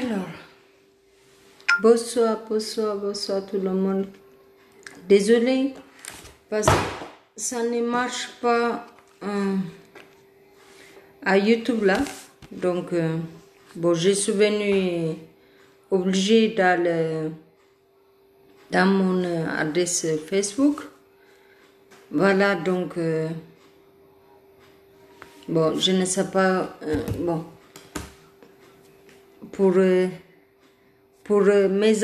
Alors, bonsoir, bonsoir, bonsoir tout le monde. Désolée, parce que ça ne marche pas à YouTube là. Donc, bon, je suis venue obligée d'aller dans mon adresse Facebook. Voilà, donc, bon, je ne sais pas, bon, pour mes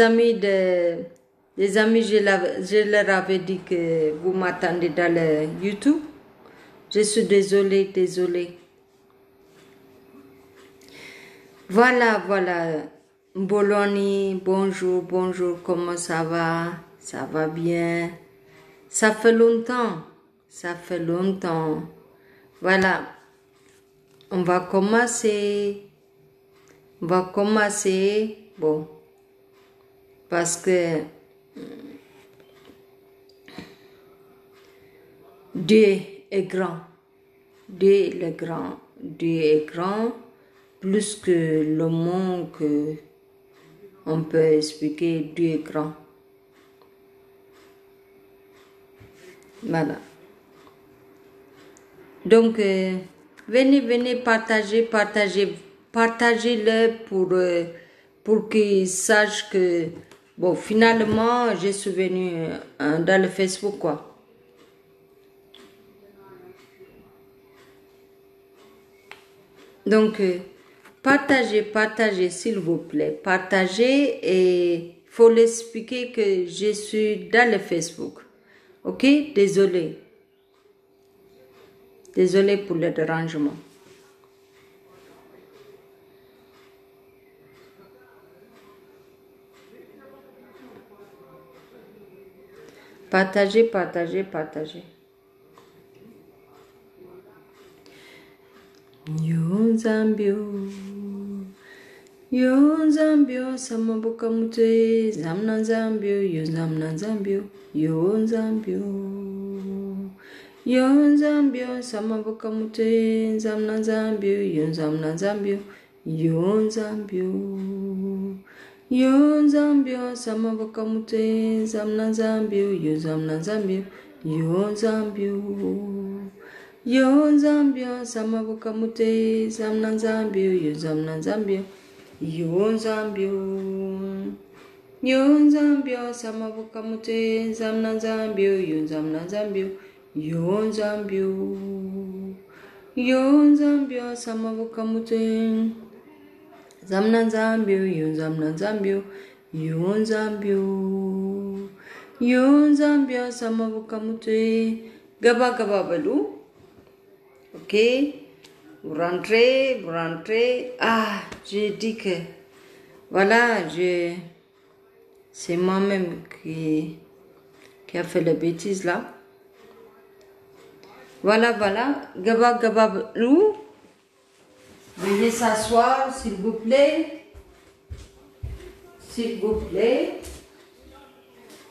amis, les amis, je leur avais dit que vous m'attendez dans le YouTube. Je suis désolée, désolée. Voilà, voilà. Bologna, bonjour, bonjour, comment ça va? Ça va bien? Ça fait longtemps, ça fait longtemps. Voilà. On va commencer. Bon, parce que Dieu est grand. Dieu est grand. Dieu est grand, plus que le monde que on peut expliquer. Dieu est grand. Voilà. Donc, venez partagez-le pour qu'ils sachent que, bon, finalement, je suis venue dans le Facebook, quoi. Donc, partagez, s'il vous plaît. Partagez et faut l'expliquer que je suis dans le Facebook. Ok? Désolé. Désolé pour le dérangement. Partagez. Yo Zambio, samabuka mute, zamna Zambio, yo zamna Zambio, yo Zambio. Yo Zambio, samabuka mute, zamna Zambio, yo zamna Zambio, yo Zambio. Yo Zambio, samabuka mute, zamna Zambio, yo zamna Zambio, yo Zambio. Yo Zambio, samabuka mute, zamna Zambio, yo zamna Zambio. Yo Zambio, samabuka mute, zamna Zambio, yo zamna Zambio, yo Zambio. Yo Zambio, samabuka mute, zamna Zambio, yo zamna Zambio, yo Zambio. Yo Zambio, samabuka mute, gaba balu. Ok? Vous rentrez. Ah, j'ai dit que, voilà, c'est moi-même qui a fait la bêtise là. Voilà. Gaba, Lou. Veuillez s'asseoir, s'il vous plaît.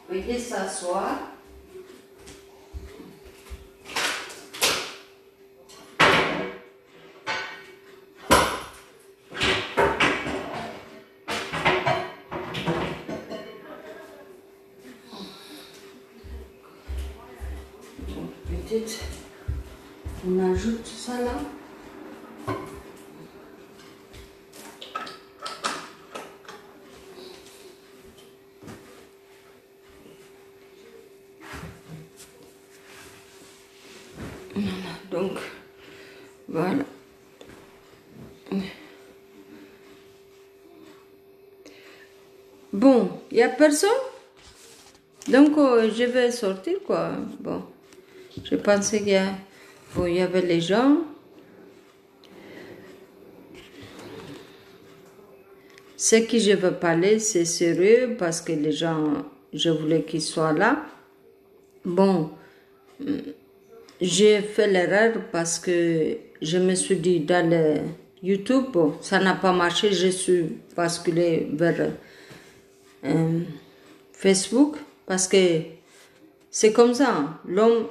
Veuillez s'asseoir. On ajoute ça là. Donc, voilà. Bon, il n'y a personne. Donc, je vais sortir quoi. Bon. Je pensais qu'il y avait les gens. Ce que je veux parler, c'est sérieux parce que les gens, je voulais qu'ils soient là. Bon, j'ai fait l'erreur parce que je me suis dit dans le YouTube, bon, ça n'a pas marché, je suis basculée vers Facebook parce que c'est comme ça, l'homme,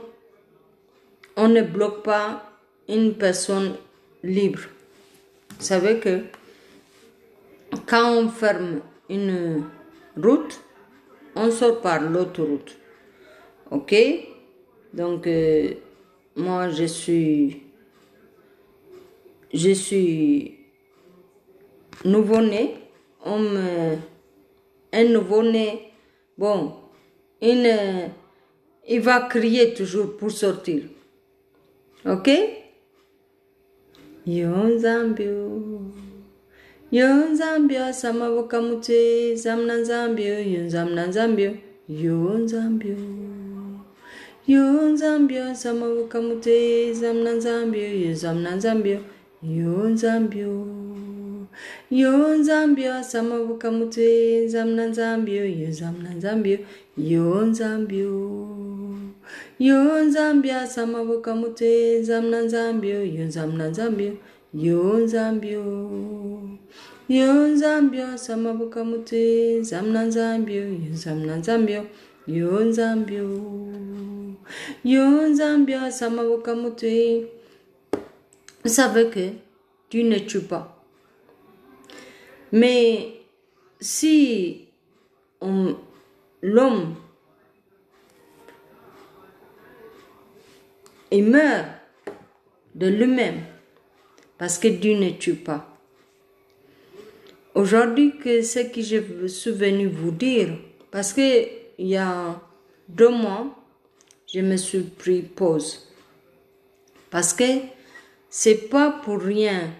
on ne bloque pas une personne libre. Vous savez que quand on ferme une route, on sort par l'autre route. Ok? Donc, moi, je suis nouveau-né. Un nouveau-né, bon, il va crier toujours pour sortir. Ok? Yonzambio. Yonzambio, samavokamute, zamnanzambio, yonzamnanzambio, yonzambio. Yonzambio, samavokamute, zamnanzambio, yonzamnanzambio, yonzambio. Yonzambio, samavokamute, zamnanzambio, yonzamnanzambio, yonzambio. Yonzambia, samavokamute, zamnanzambio, yonzamnanzambio, yonzambio. Yonzambio, samavokamute, zamnanzambio, yonzamnanzambio, yonzambio. Yonzambia, samavokamute. Vous savez que Dieu ne tue pas. Mais si l'homme il meurt de lui-même parce que Dieu ne tue pas. Aujourd'hui, ce que je suis venu vous dire, parce que il y a 2 mois, je me suis pris pause. Parce que c'est pas pour rien.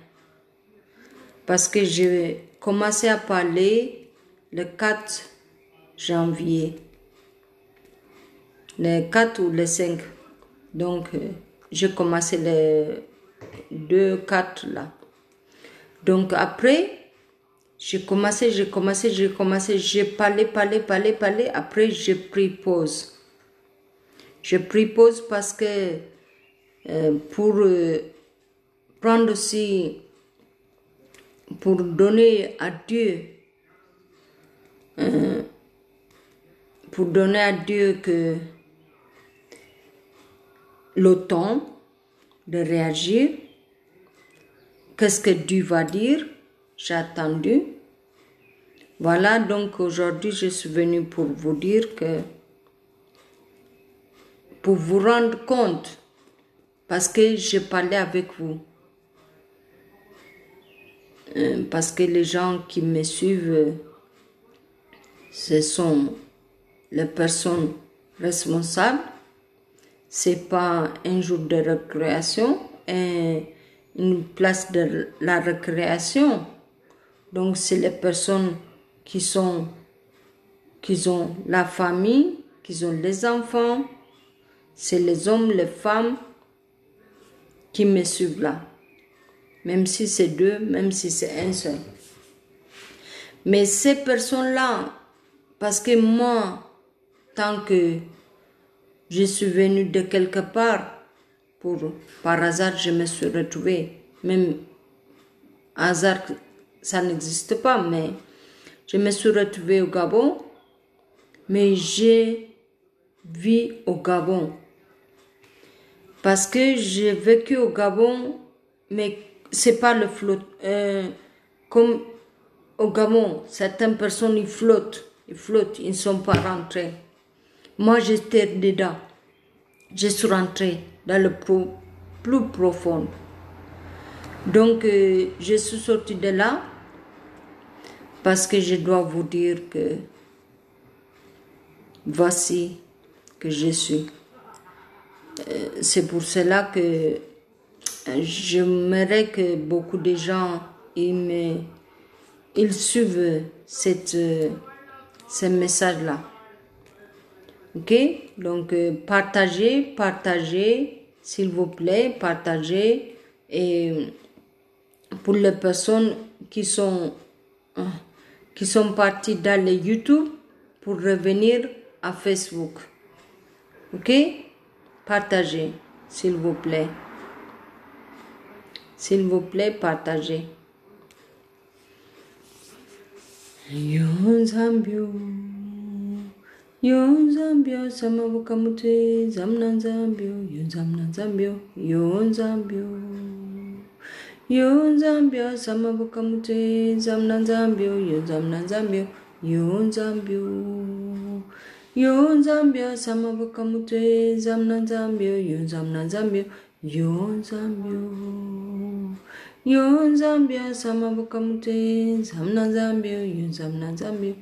Parce que j'ai commencé à parler le 4 janvier. Le 4 ou le 5. Donc, j'ai commencé les 2, 4 là. Donc, après, j'ai parlé. Après, j'ai pris pause. J'ai pris pause parce que pour prendre aussi, pour donner à Dieu, que le temps de réagir. Qu'est-ce que Dieu va dire? J'ai attendu. Voilà, donc aujourd'hui, je suis venue pour vous dire que, pour vous rendre compte, parce que j'ai parlé avec vous. Parce que les gens qui me suivent, ce sont les personnes responsables. C'est pas un jour de récréation, une place de la récréation. Donc, c'est les personnes qui ont la famille, qui ont les enfants. C'est les hommes, les femmes qui me suivent là. Même si c'est 2, même si c'est un seul. Mais ces personnes-là, parce que moi, tant que je suis venue de quelque part, par hasard, je me suis retrouvée. Même hasard, ça n'existe pas, mais je me suis retrouvée au Gabon. Mais j'ai vécu au Gabon. Parce que j'ai vécu au Gabon, mais c'est pas le flot. Comme au Gabon, certaines personnes, ils flottent, ils ne sont pas rentrés. Moi, j'étais dedans. Je suis rentrée dans le plus profond. Donc, je suis sortie de là parce que je dois vous dire que voici que je suis. C'est pour cela que j'aimerais que beaucoup de gens ils suivent ce message-là. Ok? Donc, partagez, s'il vous plaît, partagez. Et pour les personnes qui sont parties dans les YouTube pour revenir à Facebook. Ok? Partagez, s'il vous plaît. S'il vous plaît, partagez. Yonzambio, Yonzambio, samavokamute, zamnanzambio, yonzamnanzambio, Yonzambio. Yo Zambia Samabukamute Zamna Zambio Yo Zamna Zambio Yo Zambio Yo Zambia Samabukamute Zamna Zambio Yo Zamna Zambio Yo Zambio Yo Zambia Samabukamute Zamna Zambio Yo Zamna Zambio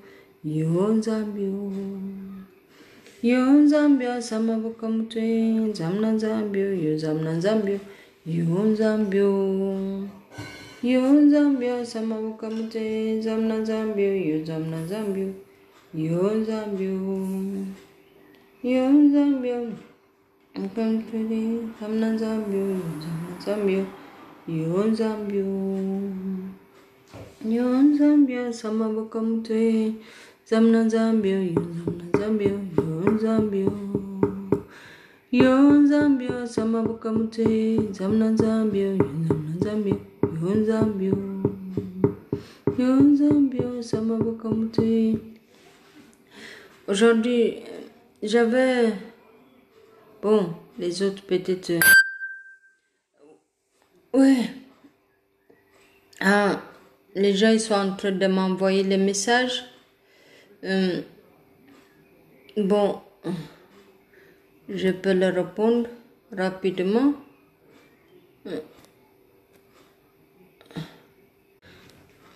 Yo Zambio Yo Zambia Samabukamute Zamna Zambio Yo Zamna Zambio Yo Zambio Yo Zambia Samabukamute Zamna Zambio Yo Zamna Zambio Yo Zambio Yo Zambia Ukamtuli Zamna Zambio Yo Zambio Yo Zambia Samabukamute Zamna Zambio Yo Zamna Zambio Yo Zambio Yo Zambia Samabukamute Zamna Zambio Yo Zamna Zambio Yo Zambio Yo Zambia Samabukamute. Aujourd'hui, j'avais... Bon, les autres peut-être... Ouais. Ah, les gens ils sont en train de m'envoyer les messages. Bon, je peux leur répondre rapidement.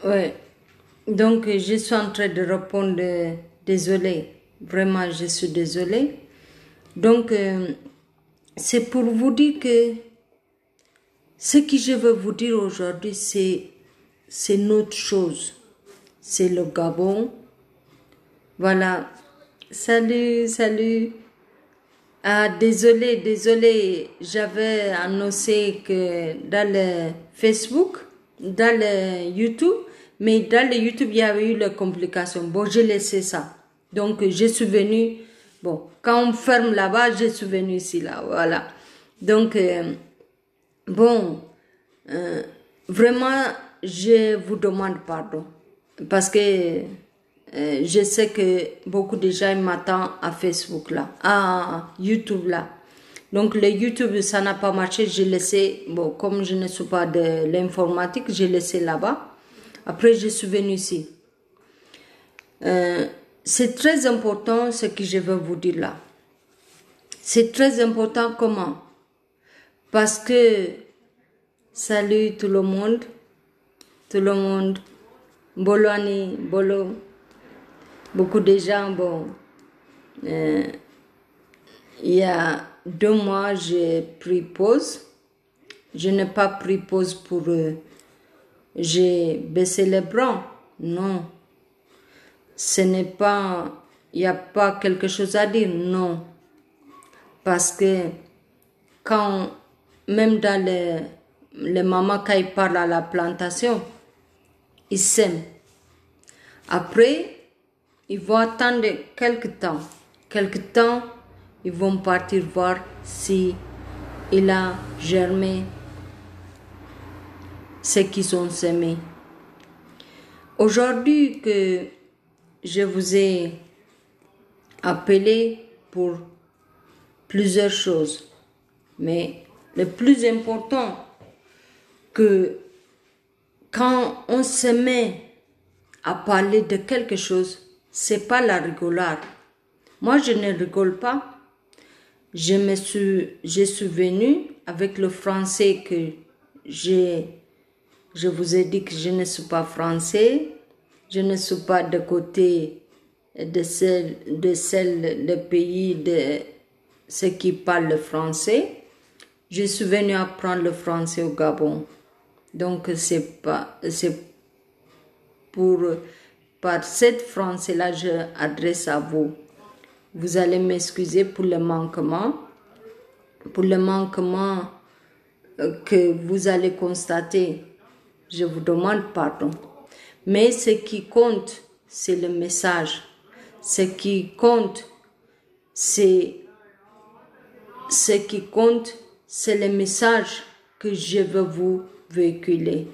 Ouais. Donc, je suis en train de répondre. Désolée. Vraiment, je suis désolée. Donc, c'est pour vous dire que ce que je veux vous dire aujourd'hui, c'est une autre chose. C'est le Gabon. Voilà. Salut, salut. Ah, désolé. J'avais annoncé que dans le Facebook, dans le YouTube, mais dans le YouTube, il y avait eu les complications. Bon, j'ai laissé ça. Donc, je suis venue. Bon, quand on ferme là-bas, je suis venue ici, là. Voilà. Donc, vraiment, je vous demande pardon. Parce que je sais que beaucoup de gens m'attendent à Facebook, là. À YouTube, là. Donc, le YouTube, ça n'a pas marché. J'ai laissé, bon, comme je ne suis pas de l'informatique, j'ai laissé là-bas. Après, je suis venue ici. C'est très important ce que je veux vous dire là. C'est très important comment? Parce que, salut tout le monde, Bolani, Bolo, beaucoup de gens, bon, il y a 2 mois, j'ai pris pause. Je n'ai pas pris pause pour j'ai baissé les bras. Non. Ce n'est pas, il n'y a pas quelque chose à dire. Non. Parce que quand, même dans les mamans, quand ils parlent à la plantation, ils s'aiment. Après, ils vont attendre quelques temps. Quelques temps, ils vont partir voir si il a germé ce qu'ils ont semé. Aujourd'hui que je vous ai appelé pour plusieurs choses, mais le plus important, que quand on se met à parler de quelque chose, c'est pas la rigolade. Moi, je ne rigole pas. Je suis venue avec le français que je vous ai dit que je ne suis pas français. Je ne suis pas de côté de le pays de ceux qui parlent le français. Je suis venue apprendre le français au Gabon. Donc, c'est par cette français-là, je adresse à vous. Vous allez m'excuser pour le manquement que vous allez constater. Je vous demande pardon. Mais ce qui compte, c'est le message. Ce qui compte, c'est le message que je veux vous véhiculer.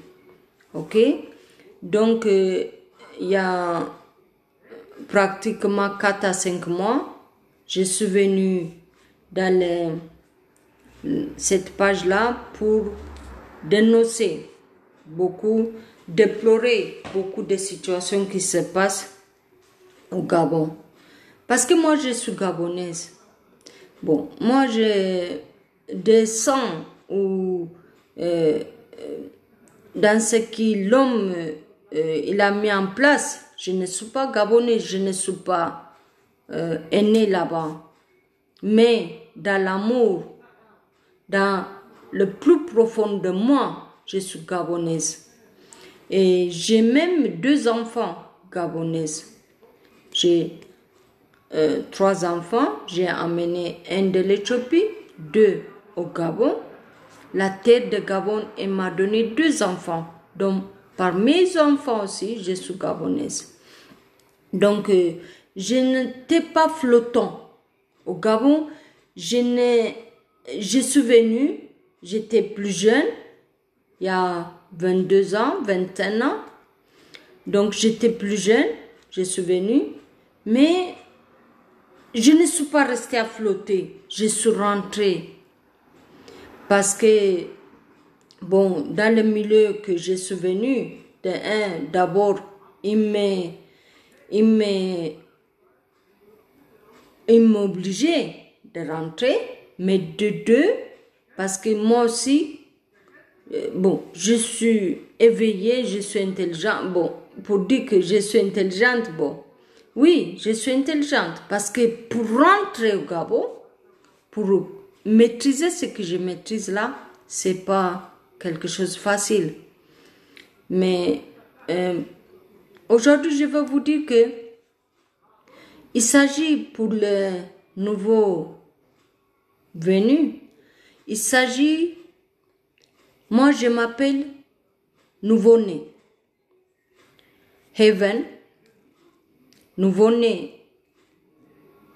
Ok? Donc, il y a pratiquement 4 à 5 mois, je suis venue dans cette page-là pour dénoncer beaucoup déplorer beaucoup de situations qui se passent au Gabon. Parce que moi, je suis gabonaise. Bon, moi, je descends ou dans ce que l'homme il a mis en place. Je ne suis pas gabonaise, je ne suis pas née là-bas. Mais dans l'amour, dans le plus profond de moi, je suis gabonaise. Et j'ai même 2 enfants gabonaises. J'ai 3 enfants. J'ai amené un de l'Éthiopie, 2 au Gabon. La terre de Gabon m'a donné 2 enfants. Donc, par mes enfants aussi, je suis gabonaise. Donc, je n'étais pas flottant. Au Gabon, je suis venue, j'étais plus jeune, il y a 22 ans, 21 ans. Donc, j'étais plus jeune, je suis venue, mais je ne suis pas restée à flotter, je suis rentrée. Parce que, bon, dans le milieu que je suis venue, d'abord, il m'obligeait de rentrer, mais de 2, parce que moi aussi, bon, je suis éveillée, je suis intelligente. Bon, pour dire que je suis intelligente, bon, oui, je suis intelligente, parce que pour rentrer au Gabon, pour maîtriser ce que je maîtrise là, c'est pas quelque chose de facile. Mais aujourd'hui, je vais vous dire que il s'agit pour les nouveaux venus, il s'agit, moi je m'appelle nouveau-né. Heaven, nouveau-né,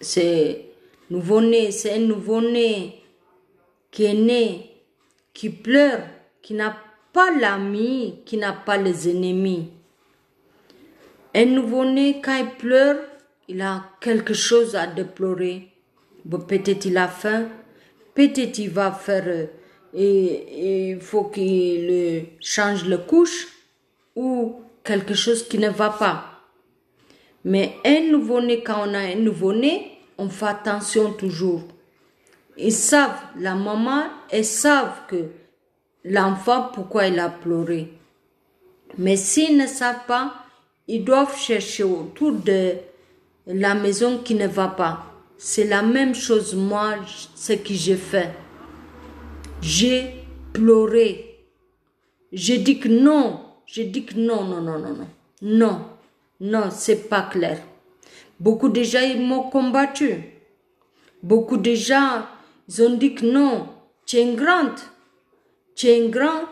c'est un nouveau-né qui est né, qui pleure, qui n'a pas l'ami, qui n'a pas les ennemis. Un nouveau-né, quand il pleure, il a quelque chose à déplorer. Bon, peut-être il a faim, peut-être il va faire, et il faut qu'il change le couche ou quelque chose qui ne va pas. Mais un nouveau-né, quand on a un nouveau-né, on fait attention toujours. Ils savent, la maman, elles savent que l'enfant, pourquoi il a pleuré. Mais s'ils ne savent pas, ils doivent chercher autour de la maison qui ne va pas. C'est la même chose, moi, ce que j'ai fait. J'ai pleuré. J'ai dit que non. J'ai dit que non, non, non, non, non. Non, non, c'est pas clair. Beaucoup de gens, ils m'ont combattu. Beaucoup de gens, ils ont dit que non, tu es grande. Tu es grand,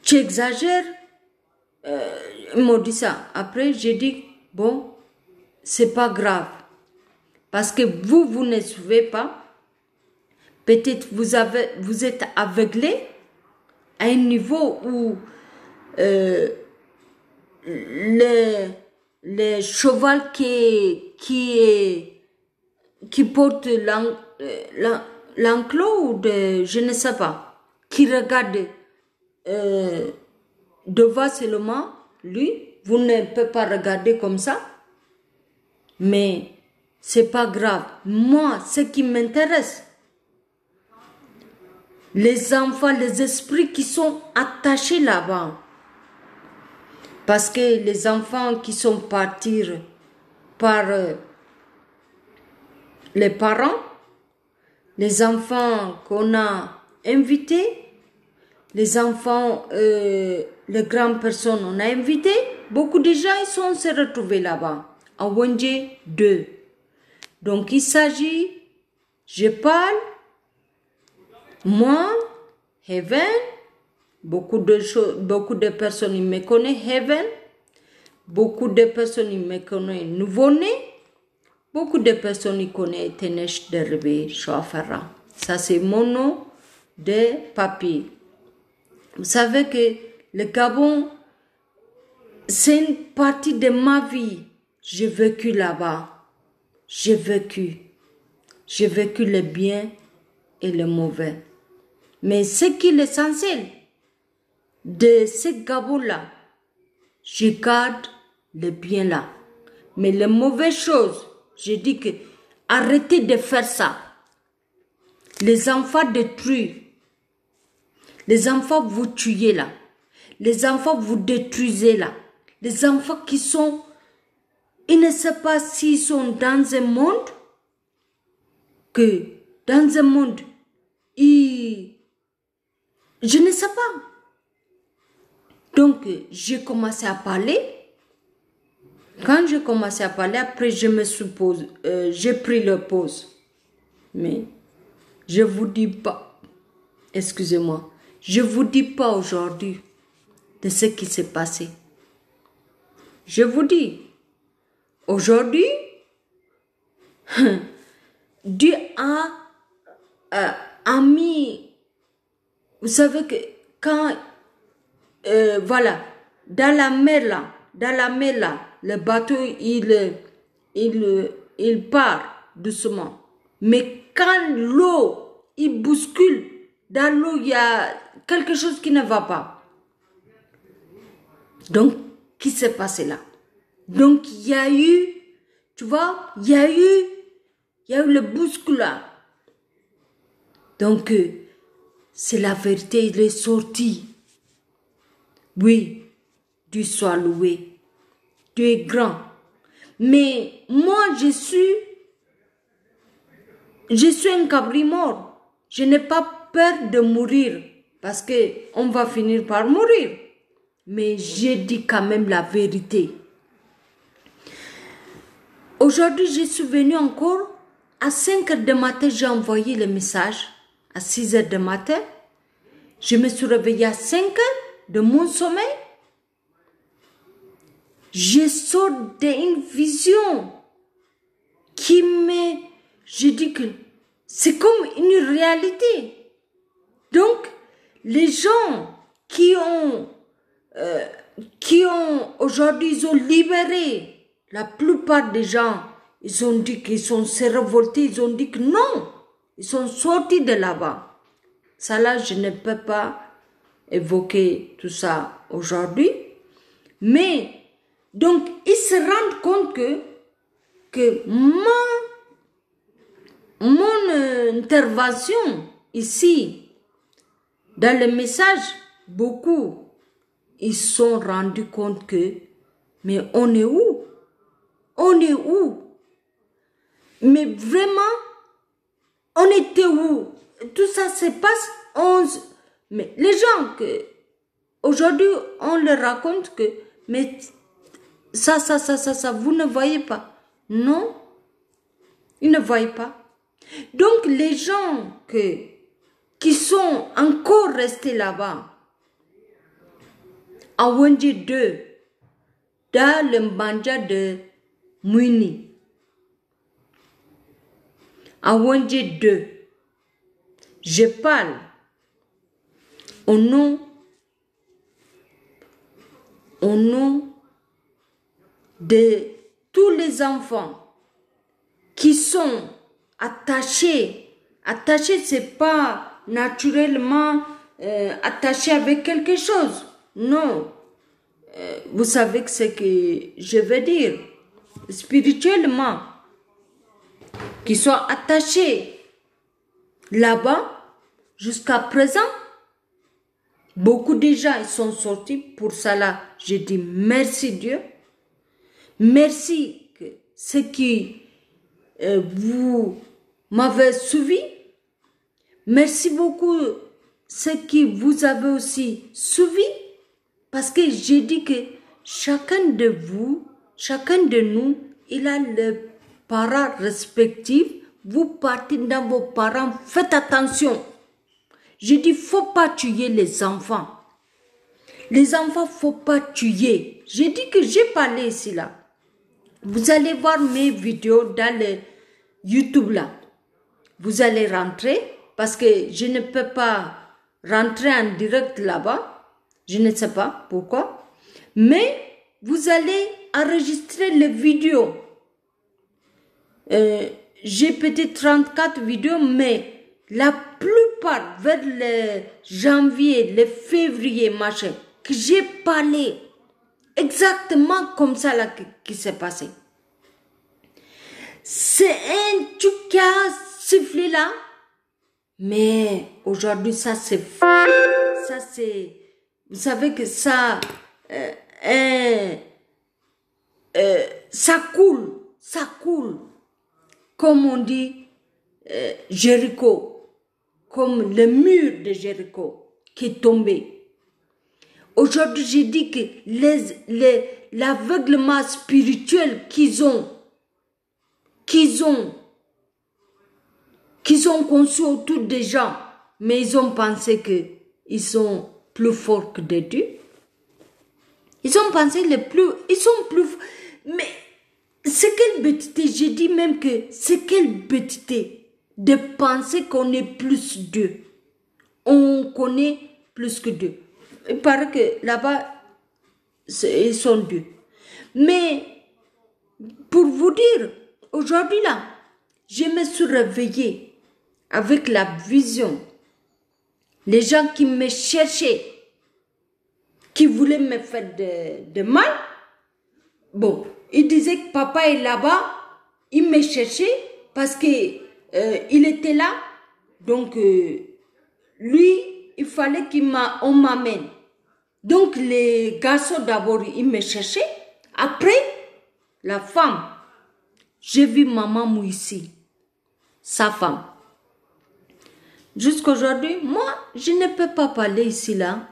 tu exagères. Ils m'ont dit ça. Après, j'ai dit, bon, c'est pas grave. Parce que vous ne savez pas. Peut-être vous êtes aveuglé à un niveau où le cheval qui porte l'enclos ou je ne sais pas, qui regarde devant seulement lui, vous ne pouvez pas regarder comme ça, mais c'est pas grave. Moi, ce qui m'intéresse, les enfants, les esprits qui sont attachés là-bas. Parce que les enfants qui sont partis par les parents, les enfants qu'on a invités, les enfants, les grandes personnes on a invité, beaucoup de gens ils sont se retrouvés là-bas, à Wendje 2. Donc il s'agit, je parle, moi, Heaven, beaucoup de personnes me connaissent Heaven, beaucoup de personnes me connaissent nouveau-né, beaucoup de personnes connaissent Tenesh Derbe Chouafara. Ça c'est mon nom de papier. Vous savez que le Gabon, c'est une partie de ma vie. J'ai vécu là-bas. J'ai vécu le bien et le mauvais. Mais ce qui est l'essentiel, de ces gabots-là, je garde le bien là. Mais les mauvaises choses, je dis que arrêtez de faire ça. Les enfants détruits, les enfants vous tuez là, les enfants vous détruisez là, les enfants qui sont, ils ne savent pas s'ils sont dans un monde, je ne sais pas. Donc, j'ai commencé à parler. Quand j'ai commencé à parler, après, j'ai pris le pause. Mais, je vous dis pas, excusez-moi, je vous dis pas aujourd'hui de ce qui s'est passé. Je vous dis, aujourd'hui, Dieu a mis, vous savez que quand, voilà, dans la mer là, le bateau, il part doucement. Mais quand l'eau, il bouscule, dans l'eau, il y a quelque chose qui ne va pas. Donc, qu'est-ce qui s'est passé là? Donc, il y a eu, tu vois, il y a eu le bousculage. Donc, c'est la vérité, il est sorti. Oui, Dieu soit loué. Dieu est grand. Mais moi, je suis un cabri mort. Je n'ai pas peur de mourir parce que on va finir par mourir. Mais j'ai dit quand même la vérité. Aujourd'hui, je suis venue encore à 5 heures du matin, j'ai envoyé le message. À 6 heures du matin, je me suis réveillée à 5 heures de mon sommeil. Je sors d'une vision qui me... Je dis que c'est comme une réalité. Donc, les gens qui ont aujourd'hui, ils ont libéré la plupart des gens. Ils ont dit qu'ils sont se révoltés. Ils ont dit que non. Ils sont sortis de là-bas. Ça là, je ne peux pas évoquer tout ça aujourd'hui. Mais, donc, ils se rendent compte que mon intervention ici, dans le message, beaucoup, ils se sont rendus compte que, mais on est où? On est où? Mais vraiment, on était où? Tout ça se passe, mais les gens que, aujourd'hui, on leur raconte que, mais ça, vous ne voyez pas. Non, ils ne voient pas. Donc, les gens qui sont encore restés là-bas, à Wenji 2, dans le Mbanja de Mouini, à Wenji 2, je parle au nom de tous les enfants qui sont attachés, c'est pas naturellement attaché avec quelque chose. Non. Vous savez que ce que je veux dire. Spirituellement. Qui sont attachés là-bas jusqu'à présent. Beaucoup de gens ils sont sortis. Pour cela, je dis merci Dieu. Merci que ce qui vous m'avez suivi. Merci beaucoup ce qui vous avez aussi suivi. Parce que j'ai dit que chacun de vous, chacun de nous, il a le parents respectifs. Vous partez dans vos parents. Faites attention. Je dis, faut pas tuer les enfants. Les enfants, faut pas tuer. J'ai dit que j'ai parlé ici là. Vous allez voir mes vidéos dans le YouTube là. Vous allez rentrer parce que je ne peux pas rentrer en direct là-bas. Je ne sais pas pourquoi. Mais vous allez enregistrer les vidéos. J'ai peut-être 34 vidéos, mais la plupart part, vers le janvier, le février, machin, que j'ai parlé exactement comme ça là qui s'est passé. C'est un truc qui a sifflé là. Mais aujourd'hui, ça c'est... Ça c'est... Vous savez que ça... ça coule. Ça coule. Comme on dit, Jéricho. Comme le mur de Jéricho qui est tombé. Aujourd'hui, j'ai dit que l'aveuglement spirituel qu'ils ont conçu autour des gens, mais ils ont pensé qu'ils sont plus forts que des dieux. Ils ont pensé ils sont plus, mais c'est quelle bêtité, j'ai dit même que c'est quelle bêtité de penser qu'on est plus Dieu. On connaît plus que Dieu. Il paraît que là-bas, ils sont Dieu. Mais, pour vous dire, aujourd'hui là, je me suis réveillée avec la vision. Les gens qui me cherchaient, qui voulaient me faire de mal, bon, ils disaient que papa est là-bas, il me cherchait parce que il était là, donc lui, il fallait qu'on m'amène. Donc les garçons d'abord, ils me cherchaient. Après, la femme, j'ai vu maman Mouissi, sa femme. Jusqu'aujourd'hui, moi, je ne peux pas parler ici là.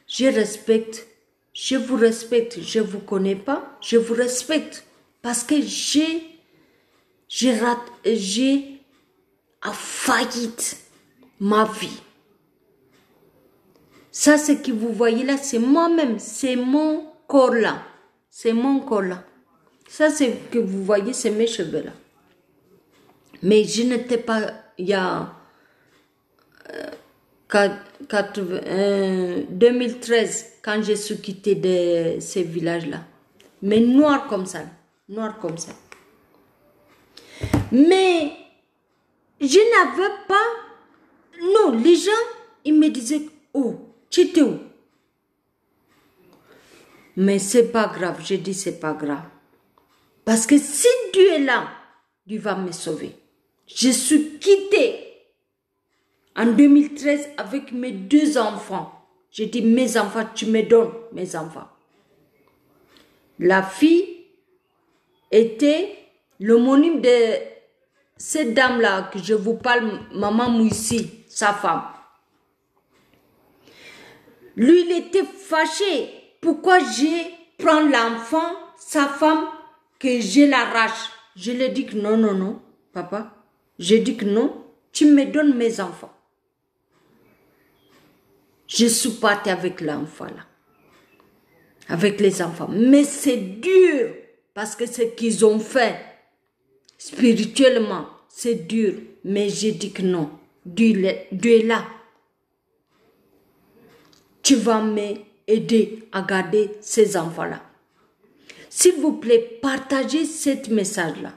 Je respecte, je vous respecte, je ne vous connais pas, je vous respecte. Parce que j'ai faillite ma vie. Ça, ce que vous voyez là, c'est moi-même, c'est mon corps là. C'est mon corps là. Ça, c'est que vous voyez, c'est mes cheveux là. Mais je n'étais pas, il y a 2013, quand je suis quittée de ces villages-là. Mais noir comme ça. Noir comme ça. Mais je n'avais pas... Non, les gens, ils me disaient, oh, tu étais où? Mais c'est pas grave, je dis c'est pas grave. Parce que si Dieu est là, Dieu va me sauver. Je suis quittée en 2013 avec mes 2 enfants. J'ai dit, mes enfants, tu me donnes mes enfants. La fille était l'homonyme de cette dame-là que je vous parle, maman Mouissi, sa femme. Lui, il était fâché. Pourquoi je prends l'enfant, sa femme, que je l'arrache? Je lui ai dit que non, non, non, papa. J'ai dit que non, tu me donnes mes enfants. Je suis partie avec l'enfant là. Avec les enfants. Mais c'est dur. Parce que ce qu'ils ont fait, spirituellement, c'est dur. Mais j'ai dit que non. Dieu est là. Tu vas m'aider à garder ces enfants-là. S'il vous plaît, partagez ce message-là.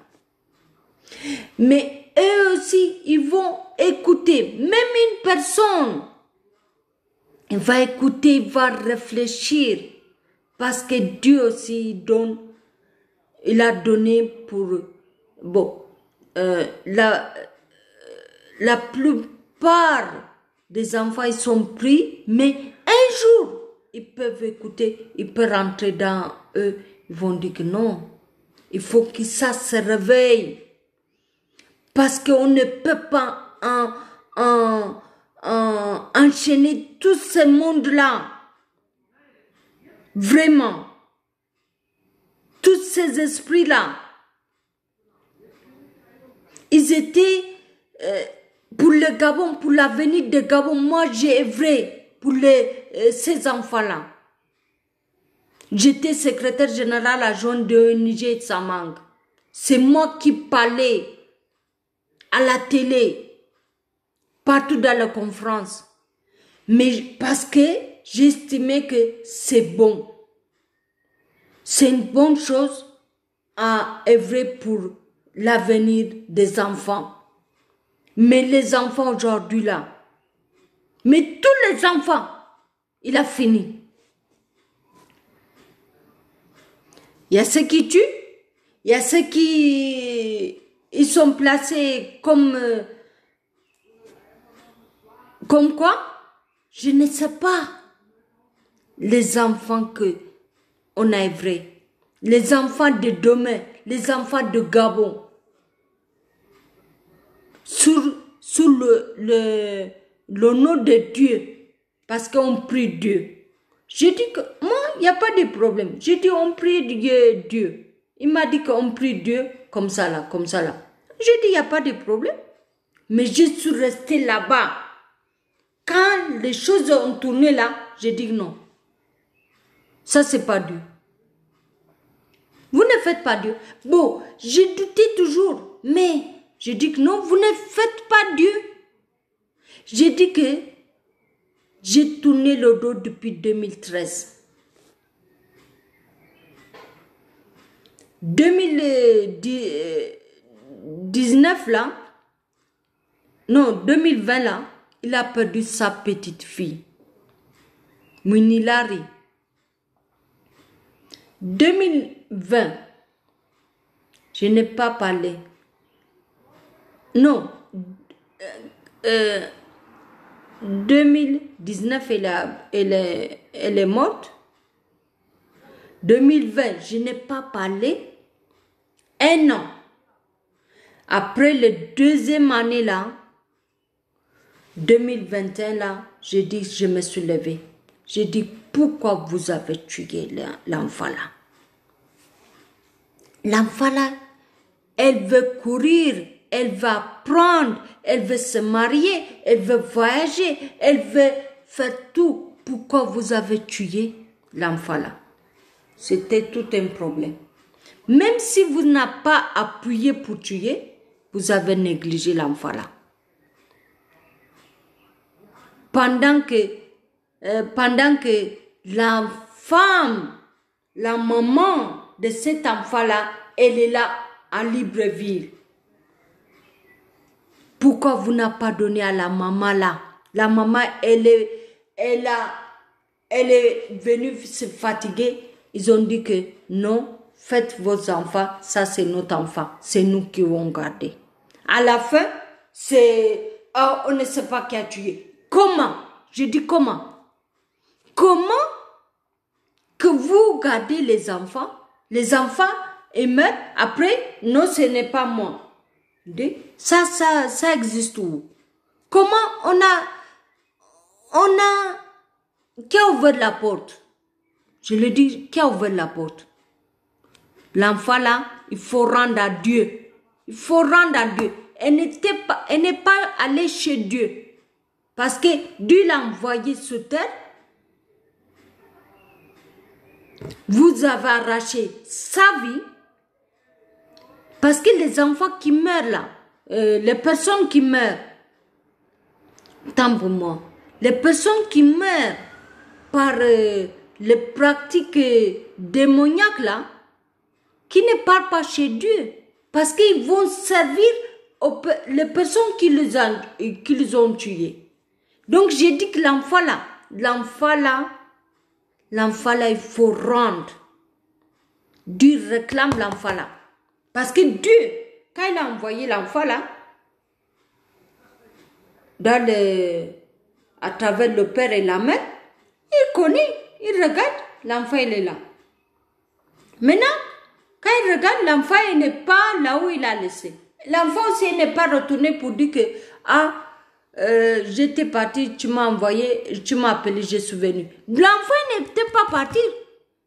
Mais eux aussi, ils vont écouter. Même une personne, il va écouter, il va réfléchir. Parce que Dieu aussi donne, il a donné pour... Bon, la plupart des enfants, ils sont pris, mais un jour, ils peuvent écouter, ils peuvent rentrer dans eux. Ils vont dire que non, il faut que ça se réveille. Parce qu'on ne peut pas enchaîner tout ce monde-là. Vraiment. Tous ces esprits-là. Ils étaient pour le Gabon, pour l'avenir de Gabon. Moi, j'ai œuvré pour ces enfants-là. J'étais secrétaire générale adjointe de Niger Samang. C'est moi qui parlais à la télé, partout dans la conférence. Mais parce que j'estimais que c'est bon. C'est une bonne chose à œuvrer pour l'avenir des enfants. Mais les enfants aujourd'hui là, Mais tous les enfants, il a fini. Il y a ceux qui tuent, il y a ceux qui ils sont placés comme quoi? Je ne sais pas. Les enfants que on a œuvrés, les enfants de demain, les enfants de Gabon, sous le nom de Dieu, parce qu'on prie Dieu. Je dis que moi, il n'y a pas de problème. Je dis on prie Dieu. Il m'a dit qu'on prie Dieu comme ça là, comme ça là. Je dis il n'y a pas de problème. Mais je suis restée là-bas. Quand les choses ont tourné là, je dis non. Ça, c'est pas Dieu. Vous ne faites pas Dieu. Bon, j'ai douté toujours, mais je dis que non, vous ne faites pas Dieu. J'ai dit que j'ai tourné le dos depuis 2013. 2019 là, non, 2020 là, il a perdu sa petite fille, Mounilari. 2020, je n'ai pas parlé. Non, 2019, elle est morte. 2020, je n'ai pas parlé. Un an. Après la deuxième année là, 2021 là, je dis, je me suis levée. Je dis, pourquoi vous avez tué l'enfant là? L'enfant là, elle veut courir, elle va apprendre, elle veut se marier, elle veut voyager, elle veut faire tout. Pourquoi vous avez tué l'enfant là? C'était tout un problème. Même si vous n'avez pas appuyé pour tuer, vous avez négligé l'enfant là. Pendant que la femme, la maman de cet enfant-là, elle est là à Libreville. Pourquoi vous n'avez pas donné à la maman là? La maman, elle est venue se fatiguer. Ils ont dit que non, faites vos enfants, ça c'est notre enfant, c'est nous qui vont garder. À la fin, on ne sait pas qui a tué. Comment? Je dis comment? Comment que vous gardez les enfants ils meurent, après, non, ce n'est pas moi. Ça existe où? Comment qui a ouvert la porte? Je le dis, qui a ouvert la porte? L'enfant là, il faut rendre à Dieu. Il faut rendre à Dieu. Elle n'est pas allée chez Dieu. Parce que Dieu l'a envoyé sur terre. Vous avez arraché sa vie. Parce que les enfants qui meurent là, les personnes qui meurent, tant pour moi, les personnes qui meurent par les pratiques démoniaques là, qui ne partent pas chez Dieu, parce qu'ils vont servir les personnes qui les ont tués. Donc j'ai dit que l'enfant là, il faut rendre. Dieu réclame l'enfant là. Parce que Dieu, quand il a envoyé l'enfant là, à travers le père et la mère, il connaît, il regarde, l'enfant il est là. Maintenant, quand il regarde, l'enfant il n'est pas là où il a laissé. L'enfant aussi n'est pas retourné pour dire que j'étais parti, tu m'as envoyé, tu m'as appelé, je suis venu. L'enfant n'était pas parti.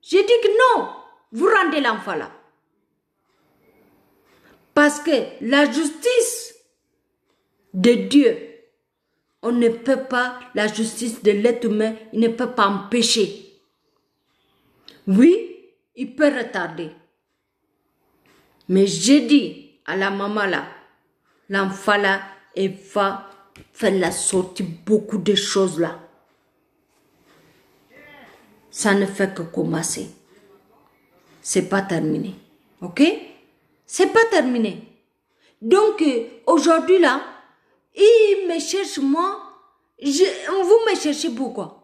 J'ai dit que non, vous rendez l'enfant là. Parce que la justice de Dieu, on ne peut pas, la justice de l'être humain, il ne peut pas empêcher. Oui, il peut retarder. Mais j'ai dit à la maman là, l'enfant là, elle va faire la sortie beaucoup de choses là. Ça ne fait que commencer. C'est pas terminé. Ok? C'est pas terminé. Donc, aujourd'hui là, il me cherche moi, Vous me cherchez pourquoi?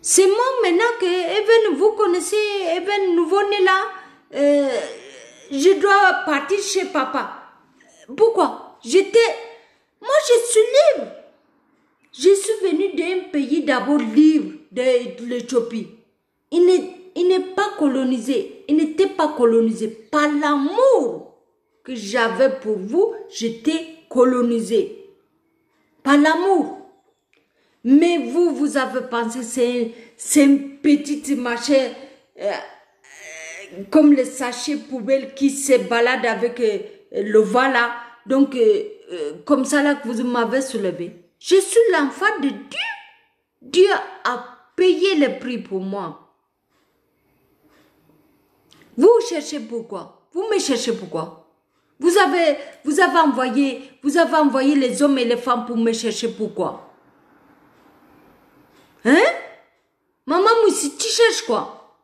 C'est moi maintenant que Even, vous connaissez Even, nouveau-né là. Je dois partir chez papa. Pourquoi? Moi je suis libre. Je suis venu d'un pays d'abord libre, de l'Éthiopie. Il n'est pas colonisé. Il n'était pas colonisé. Par l'amour que j'avais pour vous, j'étais colonisé. Par l'amour. Mais vous avez pensé, c'est une petite machin, comme le sachet poubelle qui se balade avec le vent là. Donc, comme ça là que vous m'avez soulevé. Je suis l'enfant de Dieu. Dieu a payé le prix pour moi. Vous cherchez pourquoi? Vous me cherchez pourquoi? Vous avez envoyé les hommes et les femmes pour me chercher pourquoi? Hein? Maman Moussi, tu cherches quoi?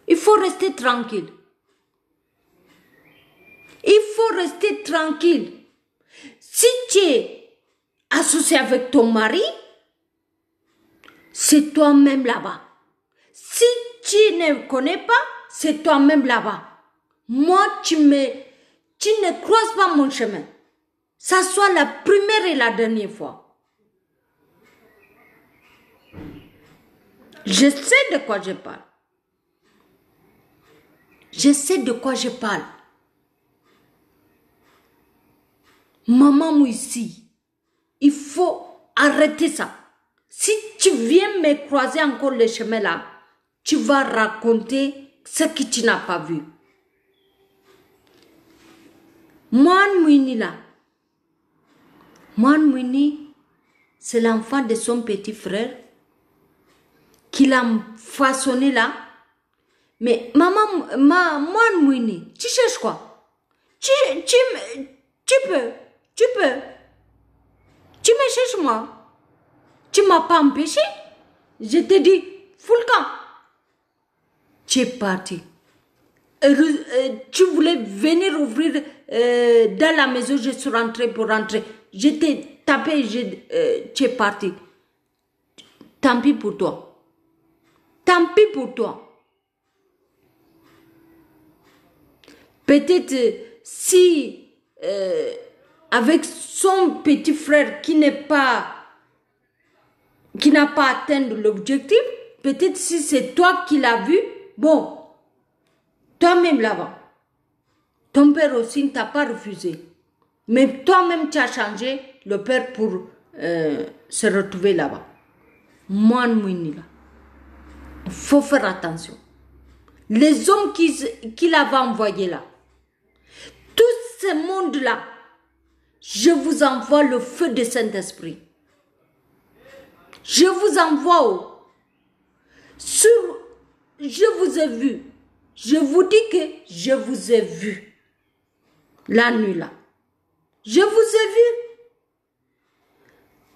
Il faut rester tranquille. Il faut rester tranquille. Si tu es associé avec ton mari, c'est toi-même là-bas. Si tu ne connais pas, c'est toi-même là-bas. Moi, tu ne croises pas mon chemin. Ça soit la première et la dernière fois. Je sais de quoi je parle. Je sais de quoi je parle. Maman Moussi, il faut arrêter ça. Si tu viens me croiser encore le chemin là, tu vas raconter ce que tu n'as pas vu. Moine Mouini là, Moine Mouini, c'est l'enfant de son petit frère qui l'a façonné là. Mais maman, Moine Mouini, tu cherches quoi? Tu peux. Tu me cherches moi. Tu m'as pas empêché. Je te dis, fous le camp. Tu es parti. Tu voulais venir ouvrir dans la maison, je suis rentrée pour rentrer. Je t'ai tapé, tu es parti. Tant pis pour toi. Tant pis pour toi. Peut-être si avec son petit frère qui n'a pas atteint l'objectif, peut-être si c'est toi qui l'as vu, bon, toi-même là-bas. Ton père aussi ne t'a pas refusé. Mais toi-même tu as changé le père pour se retrouver là-bas. Moi, là. Il faut faire attention. Les hommes qui l'avaient envoyé là, tout ce monde-là, je vous envoie le feu de Saint-Esprit. Je vous envoie je vous ai vu. Je vous dis que je vous ai vu. La nuit là. Je vous ai vu.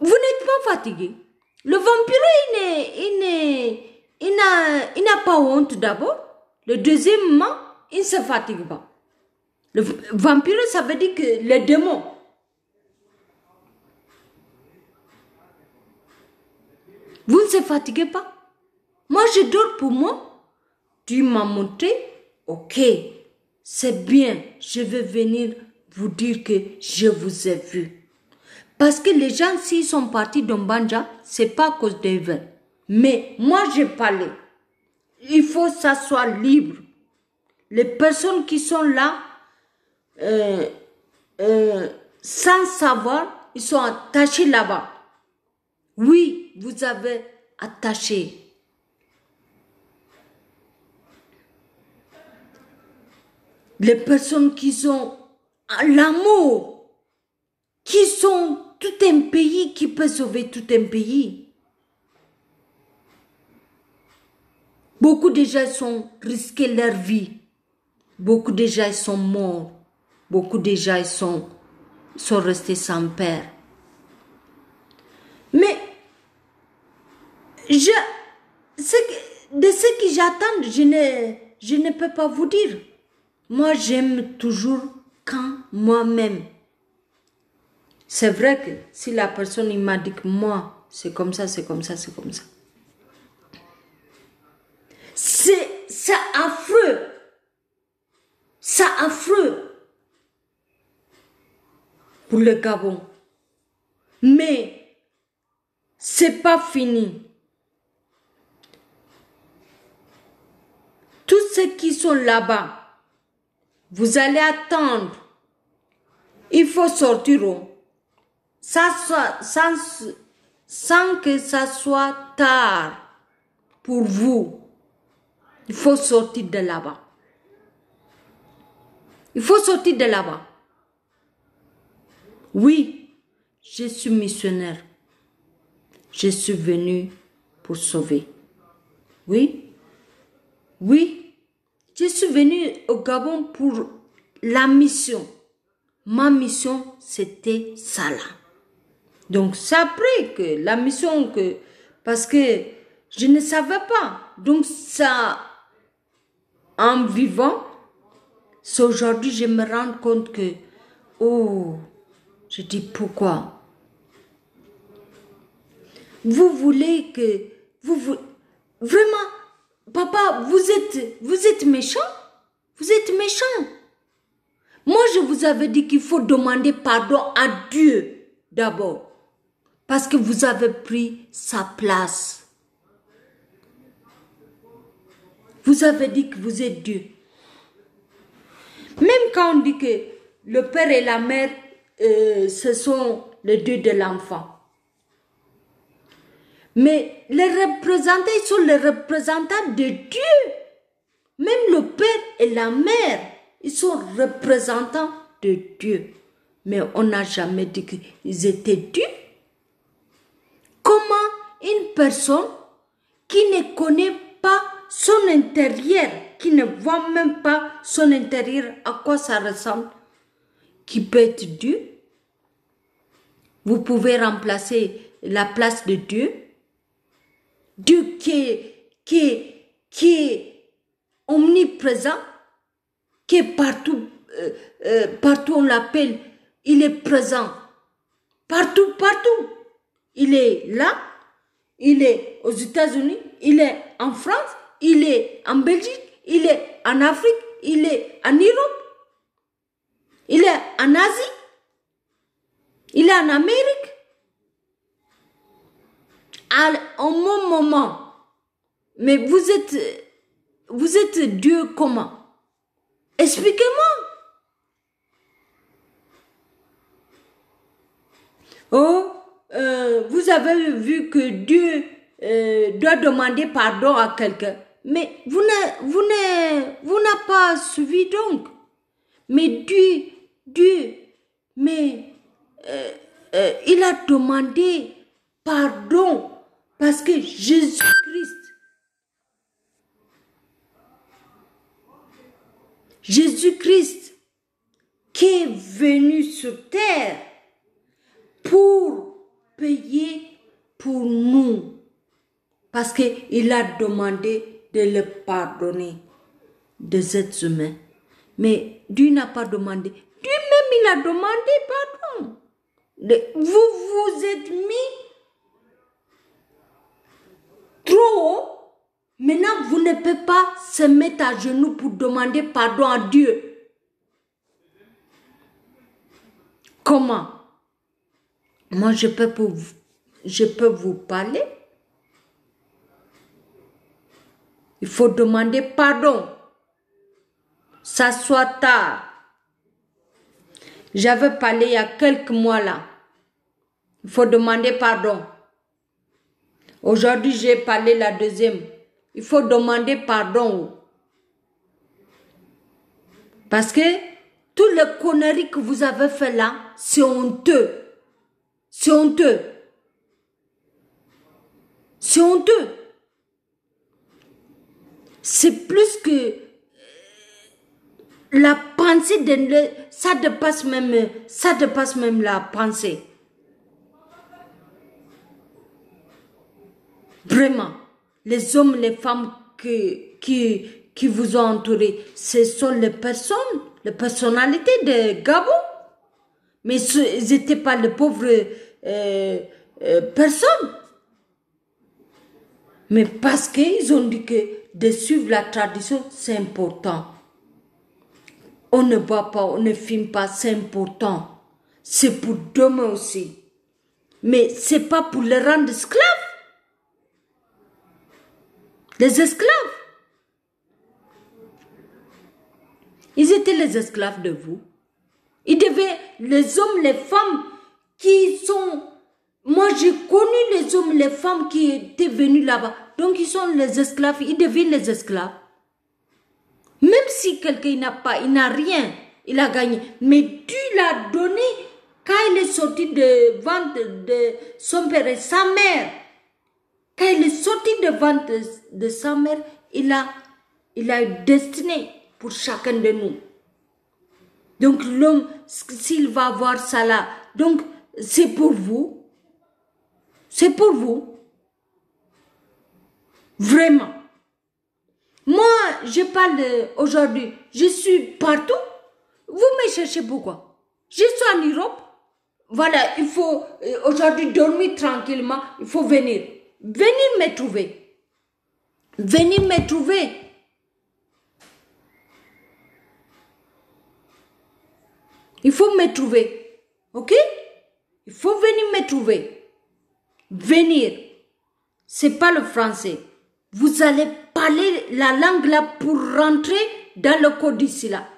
Vous n'êtes pas fatigué. Le vampire, il n'a pas honte d'abord. Le deuxièmement, il ne se fatigue pas. Le vampire, ça veut dire que les démons. Vous ne se fatiguez pas. Moi, je dors pour moi. Tu m'as montré, ok, c'est bien, je vais venir vous dire que je vous ai vu. Parce que les gens, s'ils sont partis d'Ombanja, ce n'est pas à cause d'Even. Mais moi, j'ai parlé. Il faut que ça soit libre. Les personnes qui sont là, sans savoir, ils sont attachés là-bas. Oui, vous avez attaché. Les personnes qui sont à l'amour, qui sont tout un pays, qui peut sauver tout un pays. Beaucoup de gens sont risqués leur vie. Beaucoup de gens sont morts. Beaucoup de gens sont restés sans père. Mais de ce que j'attends, je ne peux pas vous dire. Moi, j'aime toujours quand moi-même. C'est vrai que si la personne il m'a dit que moi, c'est comme ça, c'est comme ça, c'est comme ça. C'est affreux. C'est affreux pour le Gabon. Mais c'est pas fini. Tous ceux qui sont là-bas, vous allez attendre. Il faut sortir sans que ça soit tard pour vous. Il faut sortir de là-bas. Il faut sortir de là-bas. Oui, je suis missionnaire. Je suis venu pour sauver. Oui, oui, je suis venu au Gabon pour la mission. Ma mission, c'était ça là. Donc, c'est après que la mission que... Parce que je ne savais pas. Donc, ça... En vivant, c'est aujourd'hui je me rends compte que... Oh, je dis pourquoi? Vous voulez que... Vraiment, papa, vous êtes méchant? Vous êtes méchant. Moi, je vous avais dit qu'il faut demander pardon à Dieu d'abord. Parce que vous avez pris sa place. Vous avez dit que vous êtes Dieu. Même quand on dit que le père et la mère, ce sont les deux de l'enfant. Mais les représentants, ils sont les représentants de Dieu. Même le père et la mère, ils sont représentants de Dieu. Mais on n'a jamais dit qu'ils étaient Dieu. Comment une personne qui ne connaît pas son intérieur, qui ne voit même pas son intérieur, à quoi ça ressemble, qui peut être Dieu? Vous pouvez remplacer la place de Dieu. Dieu qui est omniprésent, qui est partout, partout on l'appelle, il est présent. Partout, partout. Il est là, il est aux États-Unis, il est en France, il est en Belgique, il est en Afrique, il est en Europe, il est en Asie, il est en Amérique. À un bon moment. Mais vous êtes Dieu comment? Expliquez-moi. Oh, vous avez vu que Dieu doit demander pardon à quelqu'un. Mais vous n'avez pas suivi donc. Mais Dieu, mais il a demandé pardon parce que Jésus-Christ qui est venu sur terre pour payer pour nous. Parce qu'il a demandé de le pardonner des êtres humains. Mais Dieu n'a pas demandé. Dieu même, il a demandé pardon. Vous vous êtes mis trop haut. Maintenant, vous ne pouvez pas se mettre à genoux pour demander pardon à Dieu. Comment? Moi, je peux vous parler. Il faut demander pardon. Ça soit tard. J'avais parlé il y a quelques mois là. Il faut demander pardon. Aujourd'hui, j'ai parlé la deuxième. Il faut demander pardon. Parce que toutes les conneries que vous avez fait là, c'est honteux. C'est honteux. C'est honteux. C'est plus que la pensée de ça dépasse même la pensée. Vraiment, les hommes, les femmes qui vous ont entouré, ce sont les personnes, les personnalités de Gabon. Mais ils n'étaient pas de pauvres personnes. Mais parce qu'ils ont dit que de suivre la tradition, c'est important. On ne boit pas, on ne fume pas, c'est important. C'est pour demain aussi. Mais ce n'est pas pour les rendre esclaves. Les esclaves. Ils étaient les esclaves de vous. Ils devaient, les hommes, les femmes qui sont... Moi, j'ai connu les hommes, les femmes qui étaient venus là-bas. Donc, ils sont les esclaves. Ils deviennent les esclaves. Même si quelqu'un n'a rien, il a gagné. Mais Dieu l'a donné quand il est sorti de vente de son père et sa mère. Quand il est sorti de vente de sa mère, il a une destinée pour chacun de nous. Donc l'homme, s'il va avoir ça là, donc c'est pour vous. C'est pour vous. Vraiment. Moi, je parle aujourd'hui, je suis partout. Vous me cherchez pourquoi? Je suis en Europe. Voilà, il faut aujourd'hui dormir tranquillement. Il faut venir. Venir me trouver. Venir me trouver. Il faut me trouver. Ok? Il faut venir me trouver. Venir. C'est pas le français. Vous allez parler la langue là pour rentrer dans le code d'ici là.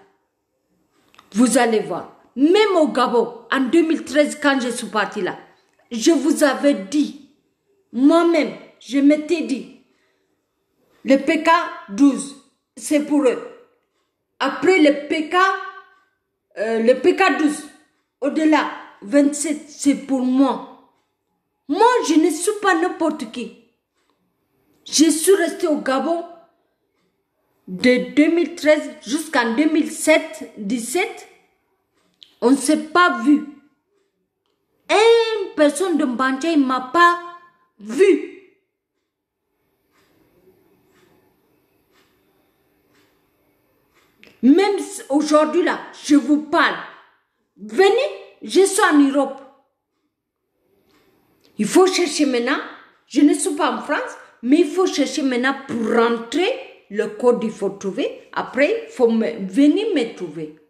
Vous allez voir. Même au Gabon, en 2013, quand je suis partie là, je vous avais dit, moi-même, je m'étais dit, le PK 12, c'est pour eux. Après le PK 12, au-delà, 27, c'est pour moi. Moi, je ne suis pas n'importe qui. Je suis restée au Gabon de 2013 jusqu'en 2017. On ne s'est pas vu. Une personne de Mbandja ne m'a pas vu. Même aujourd'hui là, je vous parle. Venez, je suis en Europe. Il faut chercher maintenant. Je ne suis pas en France, mais il faut chercher maintenant pour rentrer. Le code, il faut trouver. Après, il faut venir me trouver.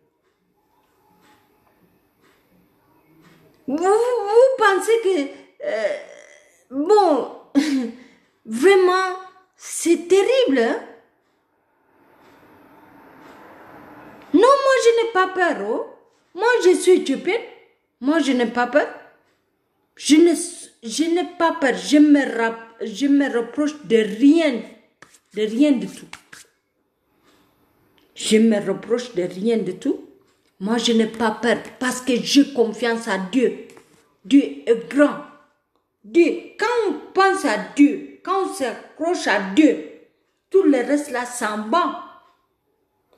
Vous pensez que... bon, vraiment, c'est terrible. Hein? Non, moi, je n'ai pas peur. Oh. Moi, je suis éthiopienne. Moi, je n'ai pas peur. Je n'ai pas peur. Je me reproche de rien. De rien du tout. Je me reproche de rien du tout. Moi, je n'ai pas peur parce que j'ai confiance à Dieu. Dieu est grand. Dieu, quand on pense à Dieu, quand on s'accroche à Dieu, tout le reste là s'en bat.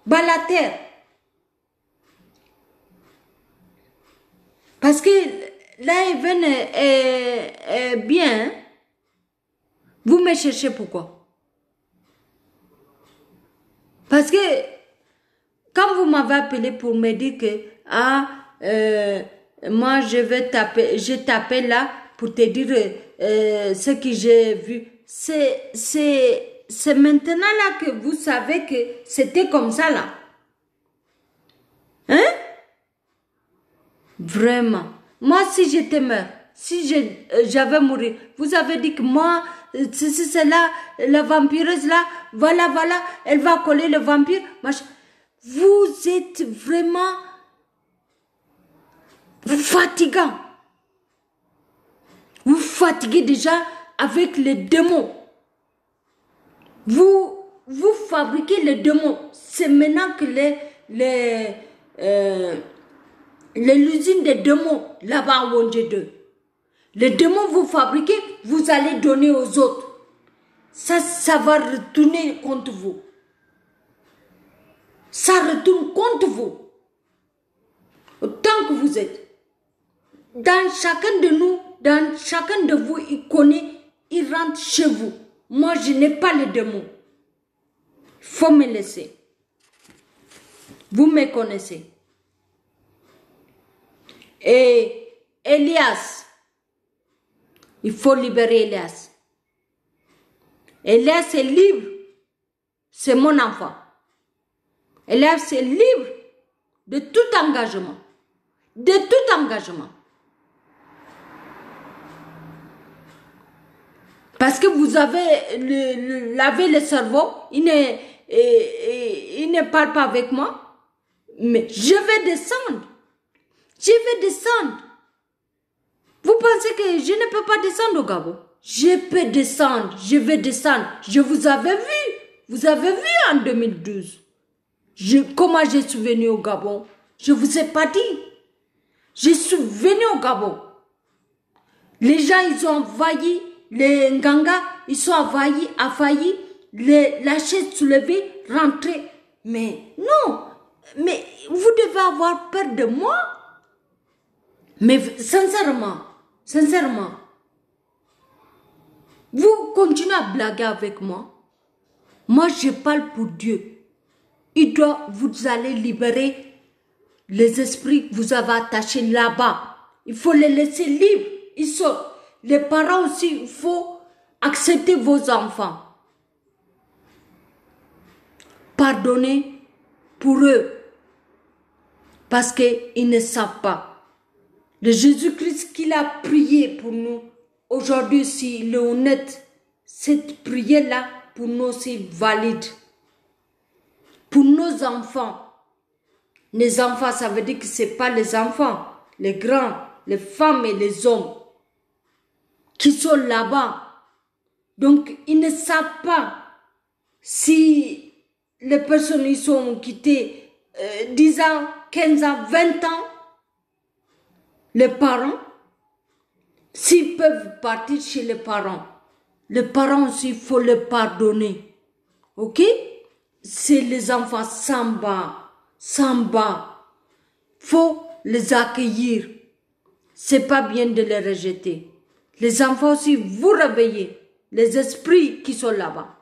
Bat la terre. Parce que l'AEVN est bien. Vous me cherchez pourquoi? Parce que quand vous m'avez appelé pour me dire que moi je t'appelle là pour te dire ce que j'ai vu. C'est maintenant là que vous savez que c'était comme ça là. Hein? Vraiment. Moi, si j'étais mort, si j'avais mouru, vous avez dit que moi, c'est là, la vampireuse là, voilà, elle va coller le vampire. Vous êtes vraiment fatigant. Vous fatiguez déjà avec les démons. Vous fabriquez les démons. C'est maintenant que l'usine des démons, là-bas à Wondje 2. Les démons vous fabriquez, vous allez donner aux autres. Ça va retourner contre vous. Ça retourne contre vous. Tant que vous êtes. Dans chacun de nous, dans chacun de vous, il connaît, il rentre chez vous. Moi, je n'ai pas les démons. Il faut me laisser. Vous me connaissez. Et Elias, il faut libérer Elias. Elias est libre. C'est mon enfant. Elias est libre de tout engagement. De tout engagement. Parce que vous avez lavé le cerveau, il ne parle pas avec moi, mais je vais descendre. Je vais descendre. Vous pensez que je ne peux pas descendre au Gabon? Je peux descendre, je vais descendre. Je vous avais vu. Vous avez vu en 2012. Comment je suis venu au Gabon? Je ne vous ai pas dit. Je suis venu au Gabon. Les gens, ils ont envahi les Nganga, ils sont envahis, la chaise soulevée, rentrée. Mais non, mais vous devez avoir peur de moi. Mais sincèrement, vous continuez à blaguer avec moi. Moi, je parle pour Dieu. Vous allez libérer les esprits que vous avez attachés là-bas. Il faut les laisser libres. Ils sont. Les parents aussi, il faut accepter vos enfants. Pardonnez pour eux. Parce qu'ils ne savent pas. Le Jésus-Christ qu'il a prié pour nous, aujourd'hui, s'il est honnête, cette prière-là, pour nous, c'est valide. Pour nos enfants. Les enfants, ça veut dire que ce n'est pas les enfants, les grands, les femmes et les hommes qui sont là-bas. Donc, ils ne savent pas si les personnes ils sont quittées 10 ans, 15 ans, 20 ans, les parents, s'ils peuvent partir chez les parents aussi, il faut les pardonner. Ok? C'est les enfants sans bas. Faut les accueillir. C'est pas bien de les rejeter. Les enfants aussi, vous réveillez les esprits qui sont là-bas.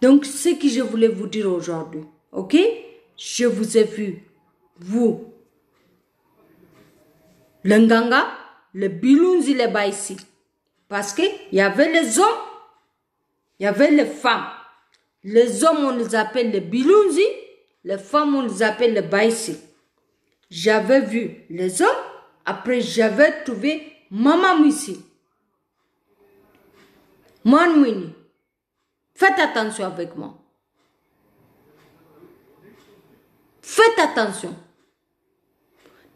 Donc, ce que je voulais vous dire aujourd'hui, ok? Je vous ai vu, vous, le Nganga, le Bilunzi, le Baïsi. Parce qu'il y avait les hommes, il y avait les femmes. Les hommes, on les appelle les Bilunzi, les femmes, on les appelle les Baïsi. J'avais vu les hommes, après j'avais trouvé Maman Missi. Manouini. Faites attention avec moi. Faites attention.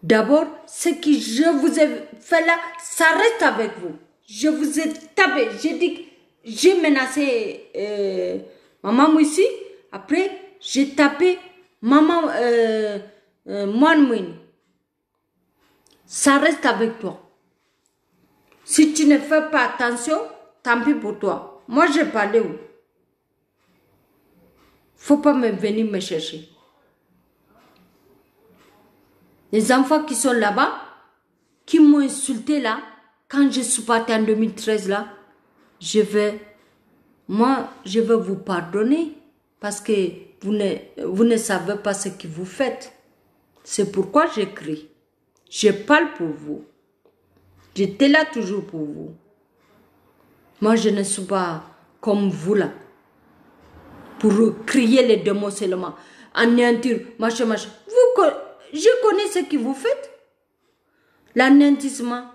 D'abord, ce que je vous ai fait là, ça reste avec vous. Je vous ai tapé. J'ai dit, j'ai menacé Maman Missi. Après, j'ai tapé Maman Manouini. Ça reste avec toi. Si tu ne fais pas attention, tant pis pour toi. Moi, je parlais où? Faut pas me venir me chercher. Les enfants qui sont là-bas, qui m'ont insulté là, quand je suis partie en 2013 là, je vais vous pardonner parce que vous ne savez pas ce que vous faites. C'est pourquoi j'écris. Je parle pour vous. J'étais là toujours pour vous. Moi, je ne suis pas comme vous là. Pour crier les démons seulement. Anéantir, machin. Je connais ce que vous faites. L'anéantissement.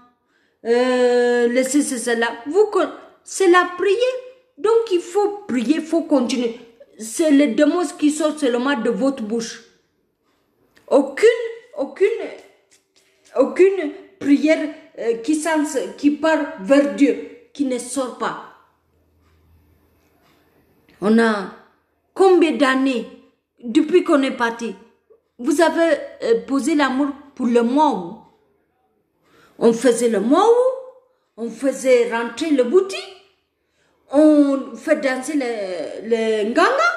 C'est là. C'est la prière. Donc, il faut prier, il faut continuer. C'est les démons qui sortent seulement de votre bouche. Aucune prière qui part vers Dieu, qui ne sort pas. On a combien d'années depuis qu'on est parti? Vous avez posé l'amour pour le mois où on faisait le mois où on faisait rentrer le bouti, on fait danser le nganga.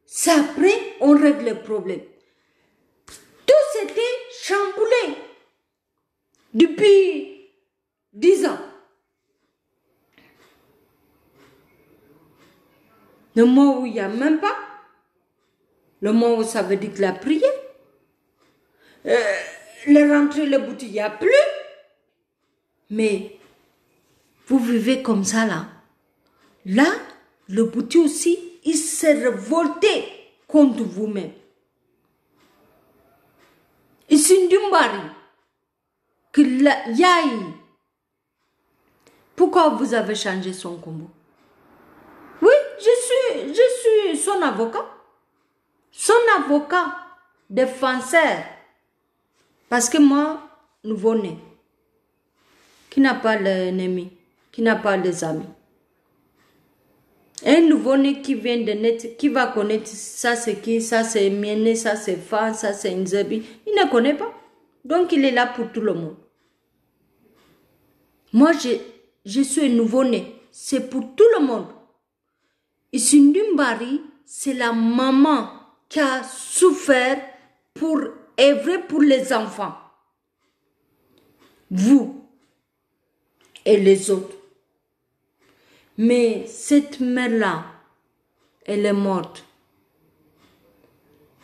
C'est après on règle le problème. Tout s'était chamboulé depuis 10 ans. Le mot où il n'y a même pas. Le mot où ça veut dire que la prière. Le rentrer, le boutique, il n'y a plus. Mais vous vivez comme ça là. Là, le boutique aussi, il s'est révolté contre vous-même. Et c'est une dumbari. Que la yaï. Pourquoi vous avez changé son combo? Oui, je suis son avocat. Son avocat, défenseur. Parce que moi, nouveau-né, qui n'a pas l'ennemi, qui n'a pas les amis. Un nouveau-né qui vient de naître, qui va connaître ça c'est qui, ça c'est Mienné, ça c'est Fan, ça c'est Nzebi. Il ne connaît pas. Donc il est là pour tout le monde. Moi, je suis un nouveau-né. C'est pour tout le monde. Ici, Ndumbari, c'est la maman qui a souffert pour œuvrer pour les enfants. Vous et les autres. Mais cette mère-là, elle est morte.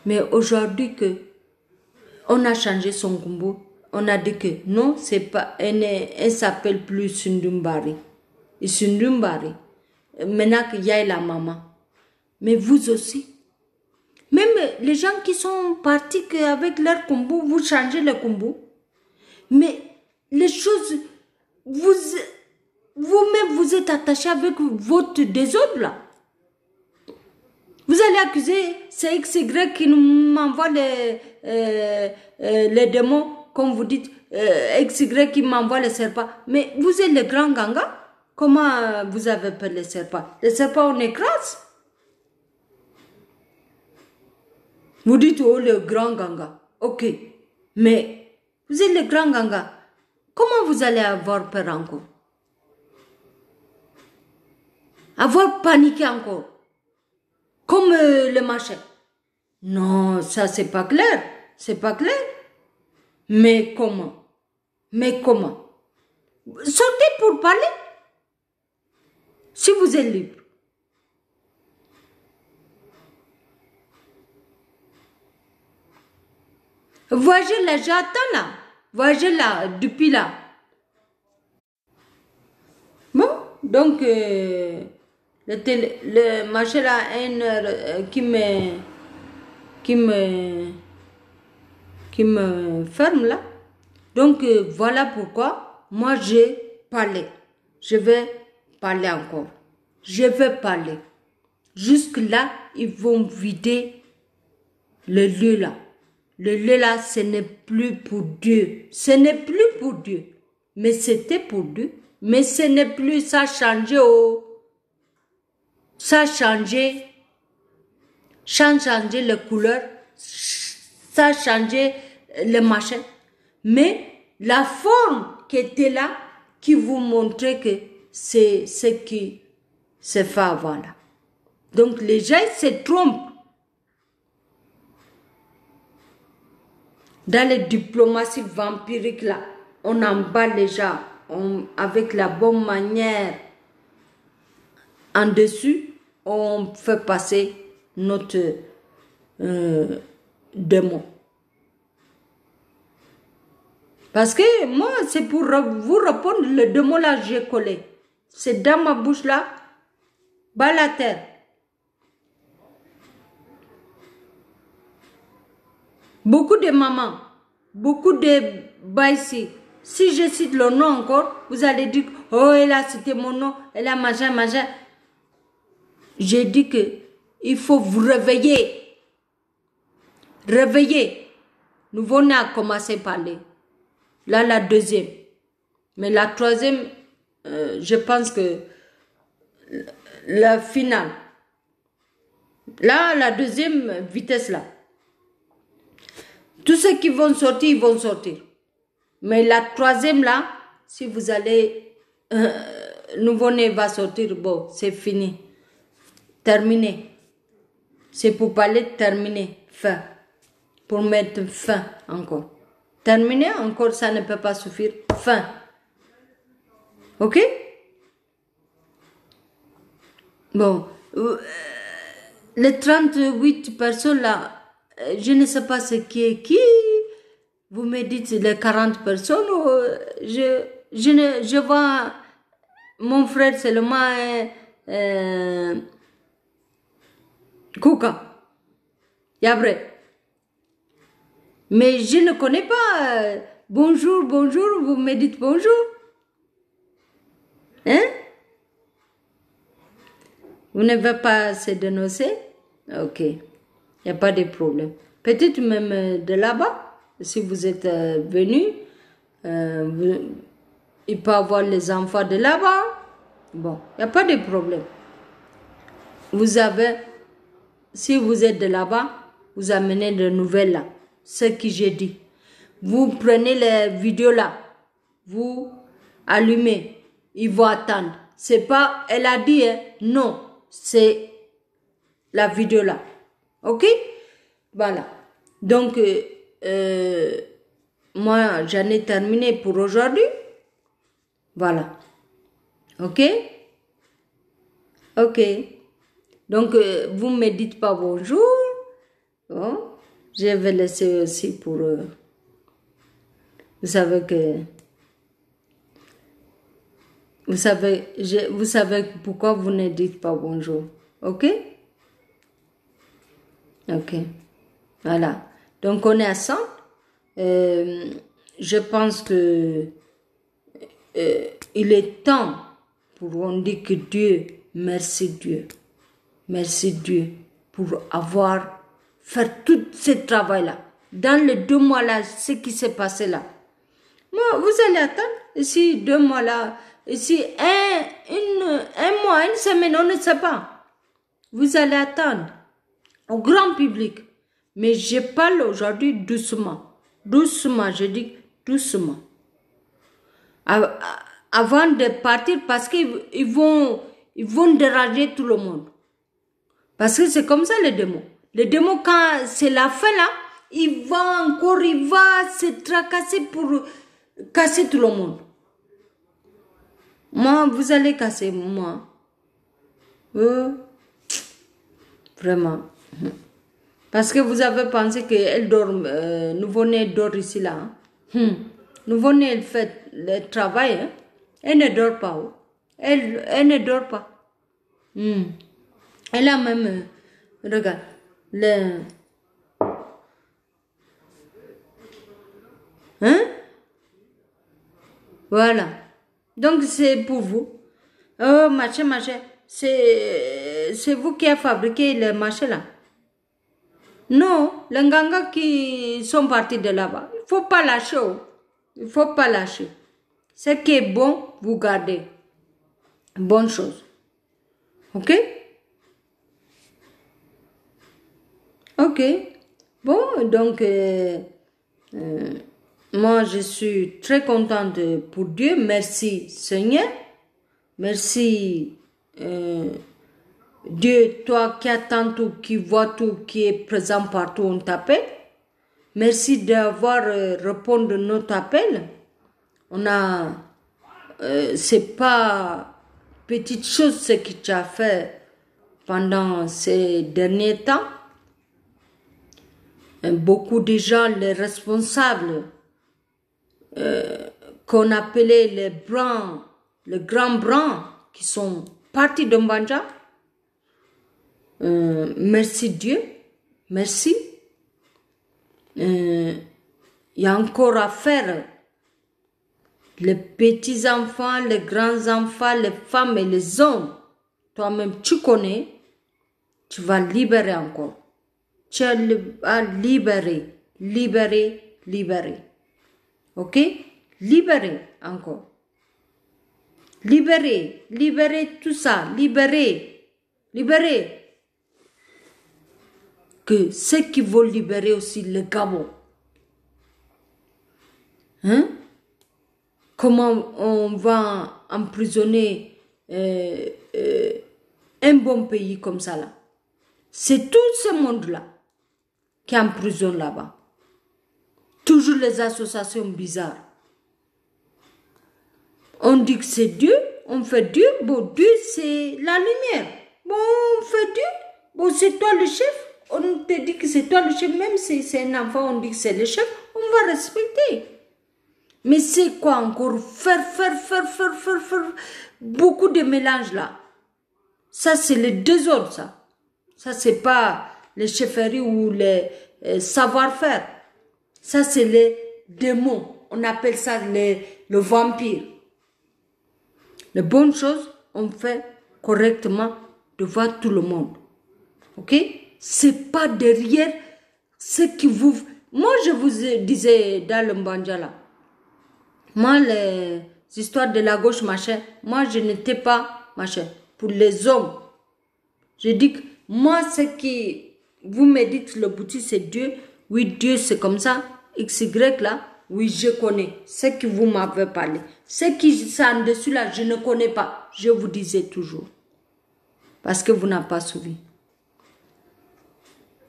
Mais aujourd'hui que on a changé son combo, on a dit que non, c'est pas, elle s'appelle plus Sundumbari. Sundumbari. Maintenant qu'il y a la maman. Mais vous aussi. Même les gens qui sont partis avec leur combo, vous changez le combo. Mais les choses, vous-même vous êtes attaché avec votre désordre là. Vous allez accuser c'est XY qui m'envoie les démons, comme vous dites, XY qui m'envoie les serpents. Mais vous êtes le grand ganga. Comment vous avez peur les serpents? Les serpents, on écrase. Vous dites, oh, le grand ganga. Ok. Mais vous êtes le grand ganga. Comment vous allez avoir peur encore? Avoir paniqué encore? Comme le machin. Non, ça c'est pas clair. C'est pas clair. Mais comment? Mais comment? Sortez pour parler. Si vous êtes libre. Voyez là, j'attends là. Voyez là, depuis là. Bon, donc, le machin là, une heure qui me ferme là. Donc, voilà pourquoi moi j'ai parlé. Je vais parler encore. Je vais parler. Jusque là, ils vont vider le lieu là. Le lieu là, ce n'est plus pour Dieu. Ce n'est plus pour Dieu. Mais c'était pour Dieu. Mais ce n'est plus, ça a changé. Oh. Ça a changé. Ça a changé les couleurs. Ça a changé le machin. Mais la forme qui était là, qui vous montrait que c'est ce qui se fait avant là. Donc les gens se trompent. Dans les diplomaties vampiriques là, on emballe les gens avec la bonne manière. En dessus, on fait passer notre démon. Parce que moi, c'est pour vous répondre, le démon là, j'ai collé. C'est dans ma bouche là, bas la terre. Beaucoup de mamans, beaucoup de baïsi. Si je cite le nom encore, vous allez dire, oh, elle a cité mon nom, elle a machin. J'ai dit que il faut vous réveiller. Réveiller. Nous venons à commencer à parler. Là, la deuxième. Mais la troisième, je pense que la finale. Là, la deuxième vitesse là. Tous ceux qui vont sortir, ils vont sortir. Mais la troisième là, si vous allez, nouveau-né va sortir, bon, c'est fini. Terminé. C'est pour parler terminé, fin. Pour mettre fin encore. Terminé, encore ça ne peut pas suffire. Fin. Ok? Bon. Les 38 personnes là, je ne sais pas ce qui est qui. Vous me dites les 40 personnes. Je vois mon frère seulement Kouka. Et après. Mais je ne connais pas. Bonjour, bonjour, vous me dites bonjour. Hein? Vous ne voulez pas se dénoncer? Ok. Il n'y a pas de problème. Peut-être même de là-bas, si vous êtes venu, il peut avoir les enfants de là-bas. Bon, il n'y a pas de problème. Vous avez, si vous êtes de là-bas, vous amenez de nouvelles là. Ce que j'ai dit. Vous prenez les vidéos là. Vous allumez. Ils vont attendre. C'est pas, elle a dit, hein, non. C'est la vidéo là. Ok? Voilà. Donc, moi, j'en ai terminé pour aujourd'hui. Voilà. Ok? Ok. Donc, vous ne me dites pas bonjour. Bon, je vais laisser aussi pour... vous savez que... Vous savez pourquoi vous ne dites pas bonjour. Ok? Ok. Voilà. Donc, on est à 100. Je pense que il est temps pour on dit que Dieu, merci Dieu. Merci Dieu pour avoir fait tout ce travail-là. Dans les 2 mois-là, ce qui s'est passé là. Moi, vous allez attendre. Ici, 2 mois-là. Ici, un mois, une semaine, on ne sait pas. Vous allez attendre. Au grand public. Mais je parle aujourd'hui doucement. Doucement, je dis doucement. Avant de partir, parce qu'ils vont déranger tout le monde. Parce que c'est comme ça les démons. Les démons, quand c'est la fin là, il va se tracasser pour casser tout le monde. Moi, vous allez casser moi. Vraiment. Parce que vous avez pensé qu'elle dort, nouveau-né dort ici là. Nouveau-né, elle fait le travail. Hein? Elle ne dort pas. Oh. Elle ne dort pas. Elle a même, regarde, hein? Voilà. Donc, c'est pour vous. Oh, machin. C'est vous qui avez fabriqué le machin là. Non, les Nganga qui sont partis de là-bas. Il ne faut pas lâcher. Il ne faut pas lâcher. Ce qui est bon, vous gardez. Bonne chose. Ok? Ok. Bon, donc, moi, je suis très contente pour Dieu. Merci, Seigneur. Merci, Dieu, toi qui attends tout, qui vois tout, qui est présent partout, on t'appelle. Merci d'avoir répondu à notre appel. On a, c'est pas petite chose ce que tu as fait pendant ces derniers temps. Beaucoup de gens, les responsables, qu'on appelait les blancs, les grands blancs, qui sont partis de Mbanja. Merci Dieu, merci. Il y a encore à faire. Les petits enfants, les grands enfants, les femmes et les hommes. Toi-même, tu connais, tu vas libérer encore. Tu vas libérer. Ok? Libérer encore. Libérer tout ça. Libérer. Que ceux qui vont libérer aussi le Gabon. Hein? Comment on va emprisonner un bon pays comme ça là? C'est tout ce monde-là qui emprisonne là-bas. Toujours les associations bizarres. On dit que c'est Dieu, on fait Dieu. Bon, Dieu c'est la lumière. Bon, on fait Dieu. Bon, c'est toi le chef. On te dit que c'est toi le chef. Même si c'est un enfant, on dit que c'est le chef. On va respecter. Mais c'est quoi encore? Faire. Beaucoup de mélange là. Ça, c'est le désordre, ça. Ça, c'est pas les chefferies ou les savoir-faire. Ça, c'est les démons. On appelle ça le vampire. Les bonnes choses, on fait correctement devant tout le monde. Ok? C'est pas derrière ce qui vous... Moi, je vous disais dans le Mbanja là. Moi, les histoires de la gauche, machin, moi, je n'étais pas, machin. Pour les hommes, je dis que moi, ce qui vous me dites, le boutique, c'est Dieu. Oui, Dieu, c'est comme ça. XY là, oui, je connais. Ce que vous m'avez parlé. Ce qui est en dessus là, je ne connais pas. Je vous disais toujours. Parce que vous n'avez pas suivi.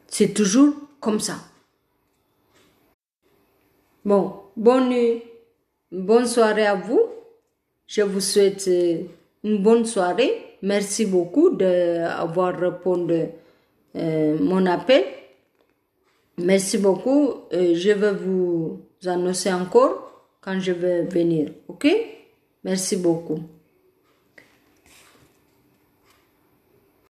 C'est toujours comme ça. Bon, bonne soirée à vous. Je vous souhaite une bonne soirée. Merci beaucoup d'avoir répondu mon appel. Merci beaucoup. Je vais vous annoncer encore quand je vais venir. Ok? Merci beaucoup.